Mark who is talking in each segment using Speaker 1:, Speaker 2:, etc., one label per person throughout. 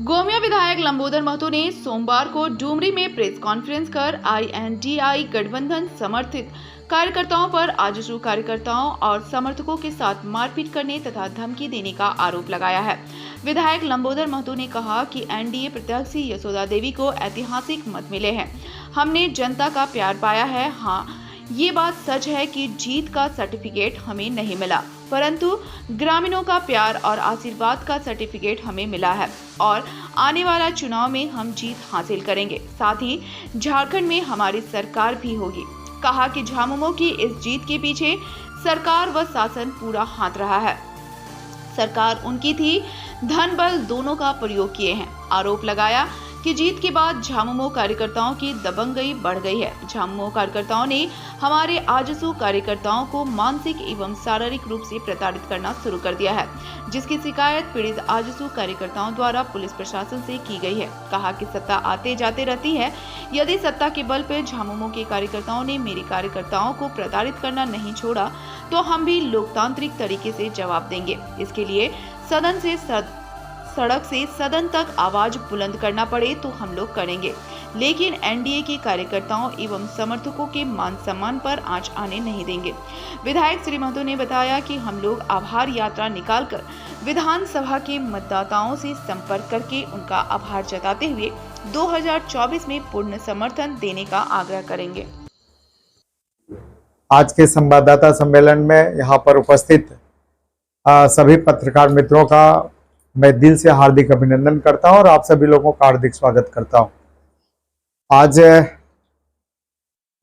Speaker 1: गोमिया विधायक लंबोदर महतो ने सोमवार को डुमरी में प्रेस कॉन्फ्रेंस कर INDI गठबंधन समर्थित कार्यकर्ताओं पर आजसू कार्यकर्ताओं और समर्थकों के साथ मारपीट करने तथा धमकी देने का आरोप लगाया है। विधायक लंबोदर महतो ने कहा कि NDA प्रत्याशी यशोदा देवी को ऐतिहासिक मत मिले हैं। हमने जनता का प्यार पाया है। हाँ, ये बात सच है कि जीत का सर्टिफिकेट हमें नहीं मिला, परंतु ग्रामीणों का प्यार और आशीर्वाद का सर्टिफिकेट हमें मिला है और आने वाला चुनाव में हम जीत हासिल करेंगे। साथ ही झारखंड में हमारी सरकार भी होगी। कहा कि झामुमो की इस जीत के पीछे सरकार व शासन पूरा हाथ रहा है। सरकार उनकी थी, धन बल दोनों का प्रयोग किए हैं। आरोप लगाया कि जीत के बाद झामुमो कार्यकर्ताओं की दबंगई बढ़ गई है। झामुमो कार्यकर्ताओं ने हमारे आजसू कार्यकर्ताओं को मानसिक एवं शारीरिक रूप से प्रताड़ित करना शुरू कर दिया है, जिसकी शिकायत पीड़ित आजसू कार्यकर्ताओं द्वारा पुलिस प्रशासन से की गई है। कहा कि सत्ता आते जाते रहती है। यदि सत्ता के बल पर झामुमो के कार्यकर्ताओं ने मेरे कार्यकर्ताओं को प्रताड़ित करना नहीं छोड़ा तो हम भी लोकतांत्रिक तरीके से जवाब देंगे। इसके लिए सड़क से सदन तक आवाज बुलंद करना पड़े तो हम लोग करेंगे, लेकिन NDA के कार्यकर्ताओं एवं समर्थकों के मान सम्मान पर आंच आने नहीं देंगे। विधायक श्री महतो ने बताया कि हम लोग आभार यात्रा निकालकर विधानसभा के मतदाताओं से संपर्क करके उनका आभार जताते हुए 2024 में पूर्ण समर्थन देने का आग्रह करेंगे।
Speaker 2: आज के संवाददाता सम्मेलन में यहाँ पर उपस्थित सभी पत्रकार मित्रों का मैं दिल से हार्दिक अभिनंदन करता हूं और आप सभी लोगों का हार्दिक स्वागत करता हूं। आज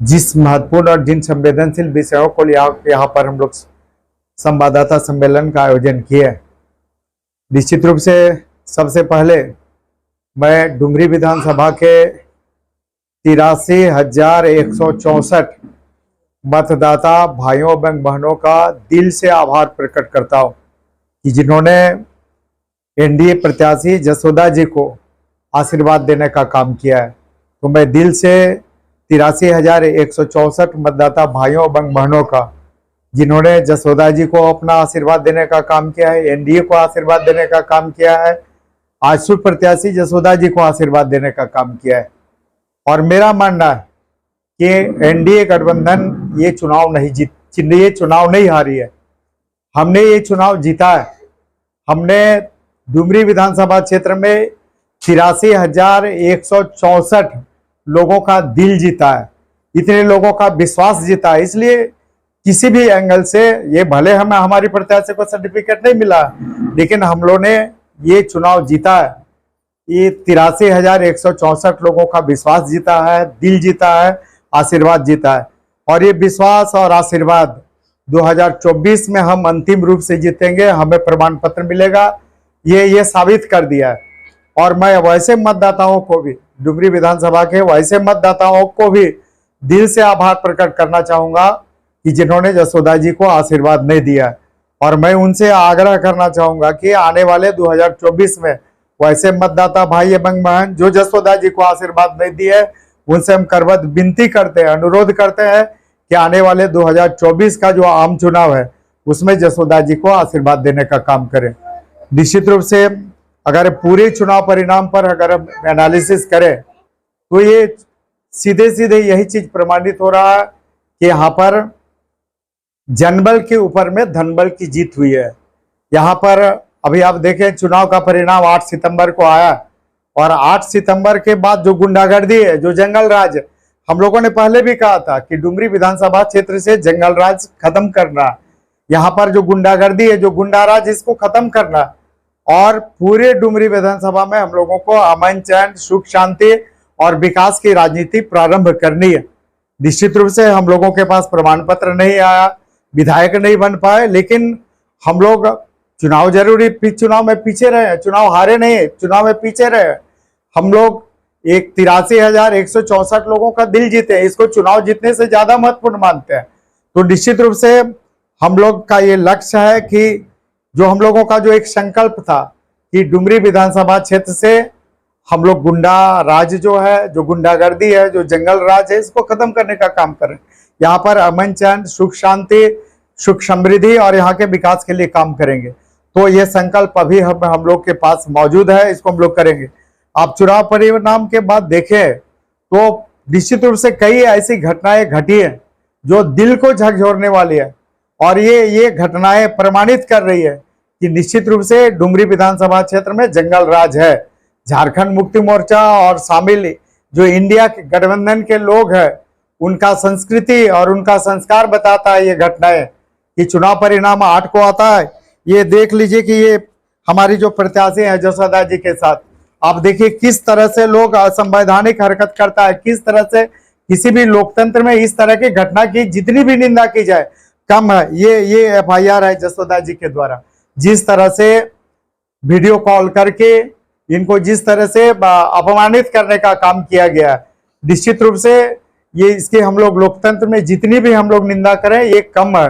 Speaker 2: जिस महत्वपूर्ण और जिन संवेदनशील विषयों को यहाँ पर हम लोग संवाददाता सम्मेलन का आयोजन किए, निश्चित रूप से सबसे पहले मैं डुमरी विधानसभा के 83,164 मतदाता भाइयों एवं बहनों का दिल से आभार प्रकट करता हूं कि जिन्होंने NDA प्रत्याशी यशोदा जी को आशीर्वाद देने का काम किया है। तो मैं दिल से 83,164 मतदाता भाइयों एवं बहनों का जिन्होंने यशोदा जी को अपना आशीर्वाद देने का काम किया है, NDA को आशीर्वाद देने का काम किया है, आजसू प्रत्याशी यशोदा जी को आशीर्वाद देने का काम किया है। और मेरा मानना है कि NDA गठबंधन ये चुनाव नहीं हारी है, हमने ये चुनाव जीता है। हमने डुमरी विधानसभा क्षेत्र में 83,164 लोगों का दिल जीता है, इतने लोगों का विश्वास जीता है। इसलिए किसी भी एंगल से ये भले हमें हमारी प्रत्याशी को सर्टिफिकेट नहीं मिला, लेकिन हम लोगों ने ये चुनाव जीता है। ये 83,164 लोगों का विश्वास जीता है, दिल जीता है, आशीर्वाद जीता है। और ये विश्वास और आशीर्वाद 2024 में हम अंतिम रूप से जीतेंगे, हमें प्रमाण पत्र मिलेगा, ये साबित कर दिया है। और मैं वैसे मतदाताओं को भी, डुमरी विधानसभा के वैसे मतदाताओं को भी दिल से आभार प्रकट करना चाहूंगा कि जिन्होंने यशोदा जी को आशीर्वाद नहीं दिया। और मैं उनसे आग्रह करना चाहूंगा कि आने वाले 2024 में वैसे मतदाता भाई एवं बहन जो यशोदा जी को आशीर्वाद नहीं दिए, उनसे हम करबद्ध विनती करते हैं, अनुरोध करते हैं कि आने वाले 2024 का जो आम चुनाव है उसमें यशोदा जी को आशीर्वाद देने का काम करें। निश्चित रूप से अगर पूरे चुनाव परिणाम पर अगर हम एनालिसिस करें तो ये सीधे सीधे यही चीज प्रमाणित हो रहा है कि यहाँ पर जनबल के ऊपर में धनबल की जीत हुई है। यहाँ पर अभी आप देखें, चुनाव का परिणाम 8 सितंबर को आया और 8 सितंबर के बाद जो गुंडागर्दी है, जो जंगल राज, हम लोगों ने पहले भी कहा था कि डुमरी विधानसभा क्षेत्र से जंगल राज खत्म करना, यहाँ पर जो गुंडागर्दी है, जो गुंडा राज, इसको खत्म करना और पूरे डुमरी विधानसभा में हम लोगों को अमन चैन, सुख शांति और विकास की राजनीति प्रारंभ करनी है। निश्चित रूप से हम लोगों के पास प्रमाण पत्र नहीं आया, विधायक नहीं बन पाए, लेकिन हम लोग चुनाव चुनाव में पीछे रहे, चुनाव हारे नहीं, चुनाव में पीछे रहे। हम लोग 83,164 लोगों का दिल जीते, इसको चुनाव जीतने से ज्यादा महत्वपूर्ण मानते हैं। तो निश्चित रूप से हम लोग का ये लक्ष्य है कि जो हम लोगों का जो एक संकल्प था कि डुमरी विधानसभा क्षेत्र से हम लोग गुंडा राज जो है, जो गुंडागर्दी है, जो जंगल राज है, इसको खत्म करने का काम करें। यहाँ पर अमन चैन, सुख शांति, सुख समृद्धि और यहाँ के विकास के लिए काम करेंगे। तो ये संकल्प अभी हम लोग के पास मौजूद है, इसको हम लोग करेंगे। आप चुनाव परिणाम के बाद देखें तो निश्चित रूप से कई ऐसी घटनाएं घटी है जो दिल को झकझोरने वाली है, और ये घटनाएं प्रमाणित कर रही है कि निश्चित रूप से डुमरी विधानसभा क्षेत्र में जंगल राज है। झारखंड मुक्ति मोर्चा और शामिल जो इंडिया के गठबंधन के लोग हैं, उनका संस्कृति और उनका संस्कार बताता है ये घटनाएं कि चुनाव परिणाम 8 को आता है। ये देख लीजिए कि ये हमारी जो प्रत्याशी है जसोदा जी के साथ, आप देखिए किस तरह से लोग असंवैधानिक हरकत करता है, किस तरह से किसी भी लोकतंत्र में इस तरह की घटना की जितनी भी निंदा की जाए कम है। ये एफआईआर है जसोदा जी के द्वारा, जिस तरह से वीडियो कॉल करके इनको जिस तरह से अपमानित करने का काम किया गया है, निश्चित रूप से ये इसके हम लोग लोकतंत्र में जितनी भी हम लोग निंदा करें ये कम है।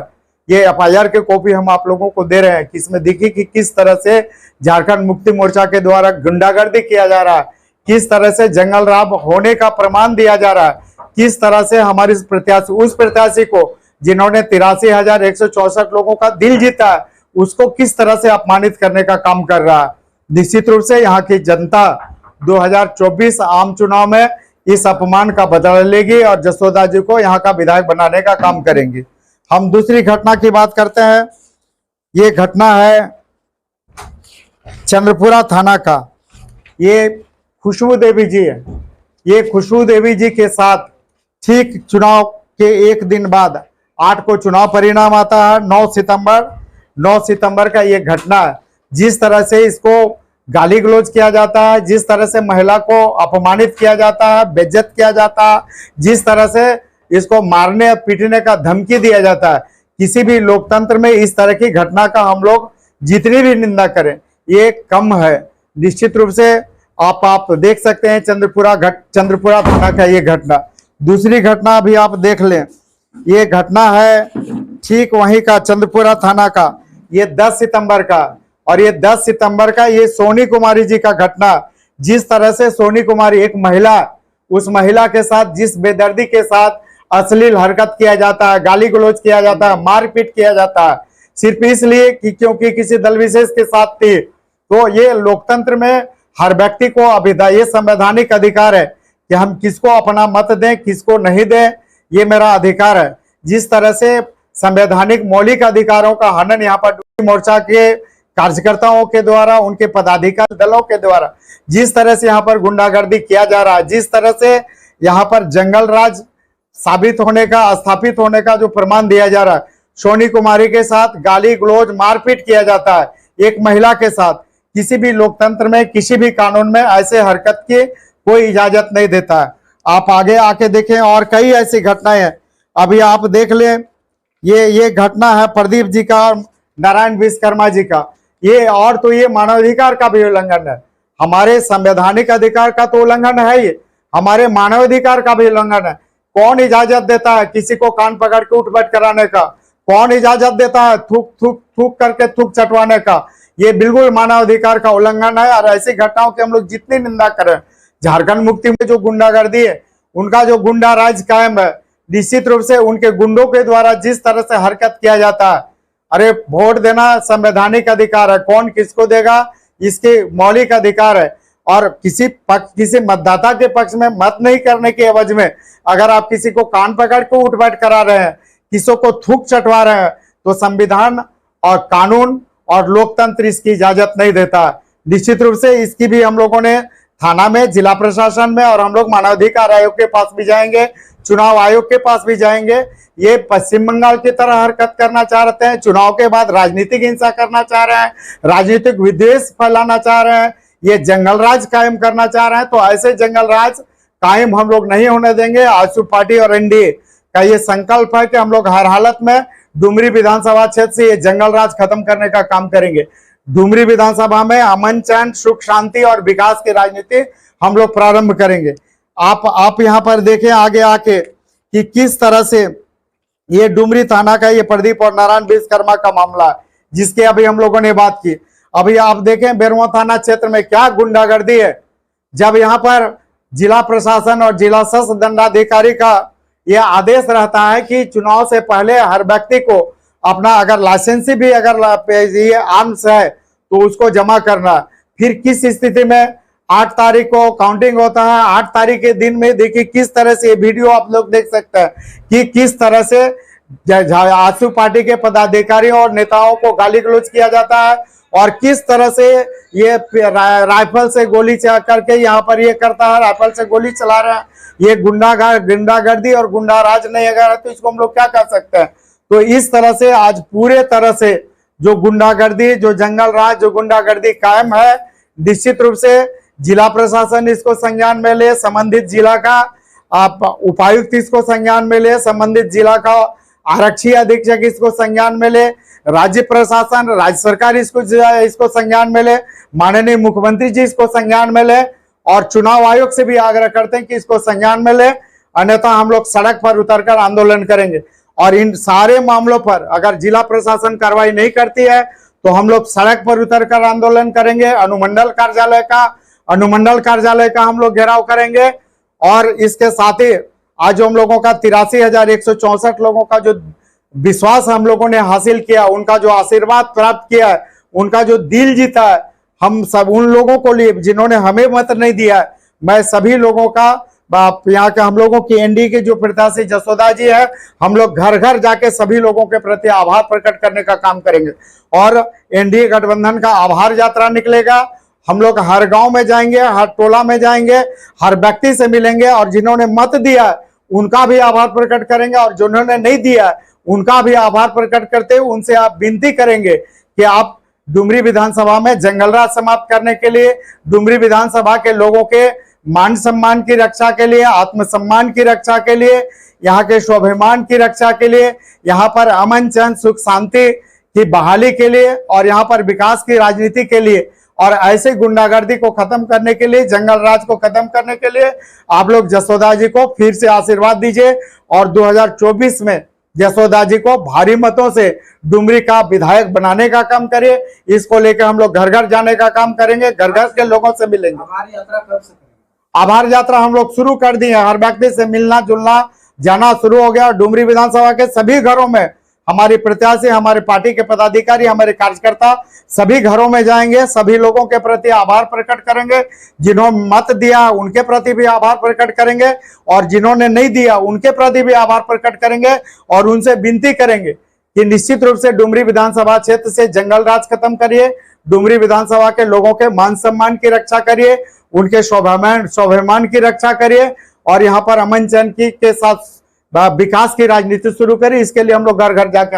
Speaker 2: ये एफआईआर के कॉपी हम आप लोगों को दे रहे हैं कि इसमें देखिए कि किस तरह से झारखंड मुक्ति मोर्चा के द्वारा गुंडागर्दी किया जा रहा है, किस तरह से जंगल राज होने का प्रमाण दिया जा रहा है, किस तरह से हमारी प्रत्याशी उस प्रत्याशी को जिन्होंने 83,164 लोगों का दिल जीता है उसको किस तरह से अपमानित करने का काम कर रहा है। निश्चित रूप से यहाँ की जनता 2024 आम चुनाव में इस अपमान का बदला लेगी और जसोदा जी को यहाँ का विधायक बनाने का काम करेंगे। हम दूसरी घटना की बात करते हैं। ये घटना है चंद्रपुरा थाना का। ये खुशबू देवी जी है। ये खुशबू देवी जी के साथ ठीक चुनाव के एक दिन बाद 8 को चुनाव परिणाम आता है। 9 सितंबर का ये घटना है। जिस तरह से इसको गाली गलौज किया जाता है, जिस तरह से महिला को अपमानित किया जाता है, बेइज्जत किया जाता है, जिस तरह से इसको मारने पीटने का धमकी दिया जाता है, किसी भी लोकतंत्र में इस तरह की घटना का हम लोग जितनी भी निंदा करें ये कम है। निश्चित रूप से आप देख सकते हैं चंद्रपुरा थाना का ये घटना। दूसरी घटना भी आप देख लें, ये घटना है ठीक वहीं का चंद्रपुरा थाना का। ये 10 सितंबर का, और ये 10 सितंबर का ये सोनी कुमारी जी का घटना। जिस तरह से सोनी कुमारी एक महिला, उस महिला के साथ जिस बेदर्दी के साथ अश्लील हरकत किया जाता है, गाली गलौज किया जाता है, मारपीट किया जाता है, सिर्फ इसलिए कि क्योंकि किसी दल विशेष के साथ थी। तो ये लोकतंत्र में हर व्यक्ति को ये संवैधानिक अधिकार है कि हम किसको अपना मत दें, किसको नहीं दें, ये मेरा अधिकार है। जिस तरह से संवैधानिक मौलिक अधिकारों का हनन यहाँ पर मोर्चा के कार्यकर्ताओं के द्वारा, उनके पदाधिकारी दलों के द्वारा जिस तरह से यहाँ पर गुंडागर्दी किया जा रहा है, जिस तरह से यहाँ पर जंगल राज साबित होने का, स्थापित होने का जो प्रमाण दिया जा रहा है, सोनी कुमारी के साथ गाली गलौज मारपीट किया जाता है एक महिला के साथ। किसी भी लोकतंत्र में, किसी भी कानून में ऐसे हरकत की कोई इजाजत नहीं देता है। आप आगे आके देखें और कई ऐसी घटनाएं हैं। अभी आप देख लें, ये घटना है प्रदीप जी का और नारायण विश्वकर्मा जी का। ये और तो ये मानवाधिकार का भी उल्लंघन है। हमारे संवैधानिक अधिकार का तो उल्लंघन है, ये हमारे मानवाधिकार का भी उल्लंघन है। कौन इजाजत देता है किसी को कान पकड़ के उठ बैठ कराने का? कौन इजाजत देता है थूक करके थूक चटवाने का? ये बिल्कुल मानवाधिकार का उल्लंघन है। और ऐसी घटनाओं की हम लोग जितनी निंदा करें, झारखंड मुक्ति में जो गुंडागर्दी है, उनका जो गुंडा राज कायम है, निश्चित रूप से उनके गुंडों के द्वारा जिस तरह से हरकत किया जाता है, अरे वोट देना संवैधानिक अधिकार है, कौन किसको देगा इसके मौलिक अधिकार है। और किसी मतदाता के पक्ष में मत नहीं करने के एवज में अगर आप किसी को कान पकड़ के उठ बैठ करा रहे हैं, किसी को थूक चटवा रहे हैं, तो संविधान और कानून और लोकतंत्र इसकी इजाजत नहीं देता। निश्चित रूप से इसकी भी हम लोगों ने थाना में, जिला प्रशासन में, और हम लोग मानवाधिकार आयोग के पास भी जाएंगे, चुनाव आयोग के पास भी जाएंगे। ये पश्चिम बंगाल की तरह हरकत करना चाहते हैं, चुनाव के बाद राजनीतिक हिंसा करना चाह रहे हैं, राजनीतिक विद्वेष फैलाना चाह रहे हैं, ये जंगल राज कायम करना चाह रहे हैं। तो ऐसे जंगल राज कायम हम लोग नहीं होने देंगे। आजसू पार्टी और एनडीए का ये संकल्प है कि हम लोग हर हालत में डुमरी विधानसभा क्षेत्र से ये जंगल राज खत्म करने का काम करेंगे। डुमरी विधानसभा में अमन चैन, सुख शांति और विकास की राजनीति हम लोग प्रारंभ करेंगे। आप यहाँ पर देखें आगे आके कि किस तरह से ये डुमरी थाना का ये प्रदीप और नारायण विश्वकर्मा का मामला है, जिसके अभी हम लोगों ने बात की। अभी आप देखें बेरवा थाना क्षेत्र में क्या गुंडागर्दी है। जब यहाँ पर जिला प्रशासन और जिला सशस्त्र दंडाधिकारी का यह आदेश रहता है कि चुनाव से पहले हर व्यक्ति को अपना अगर लाइसेंस भी अगर ये आर्म्स है तो उसको जमा करना। फिर किस स्थिति में 8 तारीख को काउंटिंग होता है, 8 तारीख के दिन में देखिए किस तरह से ये वीडियो आप लोग देख सकते हैं कि किस तरह से आजसू पार्टी के पदाधिकारियों और नेताओं को गाली गलौज किया जाता है और किस तरह से ये राइफल से गोली करके यहाँ पर ये करता है, राइफल से गोली चला रहा है। ये गुंडागर्दी और गुंडाराज नहीं अगर है तो इसको हम लोग क्या कर सकते हैं। तो इस तरह से आज पूरे तरह से जो गुंडागर्दी, जो जंगल राज, जो गुंडागर्दी कायम है, निश्चित रूप से जिला प्रशासन इसको संज्ञान में ले, संबंधित जिला का उपायुक्त इसको संज्ञान में ले, संबंधित जिला का आरक्षी अधीक्षक इसको संज्ञान में ले, राज्य प्रशासन, राज्य सरकार इसको संज्ञान में ले, माननीय मुख्यमंत्री जी इसको संज्ञान में ले और चुनाव आयोग से भी आग्रह करते हैं कि इसको संज्ञान में ले, अन्यथा हम लोग सड़क पर उतरकर आंदोलन करेंगे। और इन सारे मामलों पर अगर जिला प्रशासन कार्रवाई नहीं करती है तो हम लोग सड़क पर उतरकर आंदोलन करेंगे। अनुमंडल कार्यालय का हम लोग घेराव करेंगे। और इसके साथ ही आज जो हम लोगों का 83,164 लोगों का जो विश्वास हम लोगों ने हासिल किया, उनका जो आशीर्वाद प्राप्त किया है, उनका जो दिल जीता है, हम सब उन लोगों को लिए जिन्होंने हमें मत नहीं दिया है, मैं सभी लोगों का, यहाँ के हम लोगों की एनडीए के जो प्रत्याशी जसोदा जी है, हम लोग घर घर जाके सभी लोगों के प्रति आभार प्रकट करने का काम करेंगे। और एनडीए गठबंधन का आभार यात्रा निकलेगा। हम लोग हर गांव में जाएंगे, हर टोला में जाएंगे, हर व्यक्ति से मिलेंगे और जिन्होंने मत दिया उनका भी आभार प्रकट करेंगे और जिन्होंने नहीं दिया उनका भी आभार प्रकट करते हुए उनसे आप विनती करेंगे कि आप डुमरी विधानसभा में जंगल राज समाप्त करने के लिए, डुमरी विधानसभा के लोगों के मान सम्मान की रक्षा के लिए, आत्मसम्मान की रक्षा के लिए, यहाँ के स्वाभिमान की रक्षा के लिए, यहाँ पर अमन चैन सुख शांति की बहाली के लिए और यहाँ पर विकास की राजनीति के लिए और ऐसे गुंडागर्दी को खत्म करने के लिए, जंगल राज को खत्म करने के लिए आप लोग जसोदा जी को फिर से आशीर्वाद दीजिए और 2024 में जसोदा जी को भारी मतों से डुमरी का विधायक बनाने का काम करिए। इसको लेकर हम लोग घर घर जाने का काम करेंगे, घर घर के लोगों से मिलेंगे।
Speaker 3: आभार यात्रा कब से करेंगे?
Speaker 2: आभार यात्रा हम लोग शुरू कर दिए, हर व्यक्ति से मिलना जुलना जाना शुरू हो गया। डुमरी विधानसभा के सभी घरों में हमारी प्रत्याशी, हमारे पार्टी के पदाधिकारी, हमारे कार्यकर्ता सभी घरों में जाएंगे, सभी लोगों के प्रति आभार प्रकट करेंगे। जिन्होंने मत दिया उनके प्रति भी आभार प्रकट करेंगे और जिन्होंने नहीं दिया उनके प्रति भी आभार प्रकट करेंगे और उनसे विनती करेंगे कि निश्चित रूप से डुमरी विधानसभा क्षेत्र से जंगल राज खत्म करिए, डुमरी विधानसभा के लोगों के मान सम्मान की रक्षा करिए, उनके स्वाभिमान की रक्षा करिए और यहाँ पर अमन चैन के साथ विकास की राजनीति शुरू करिए। इसके लिए हम लोग घर घर जाकर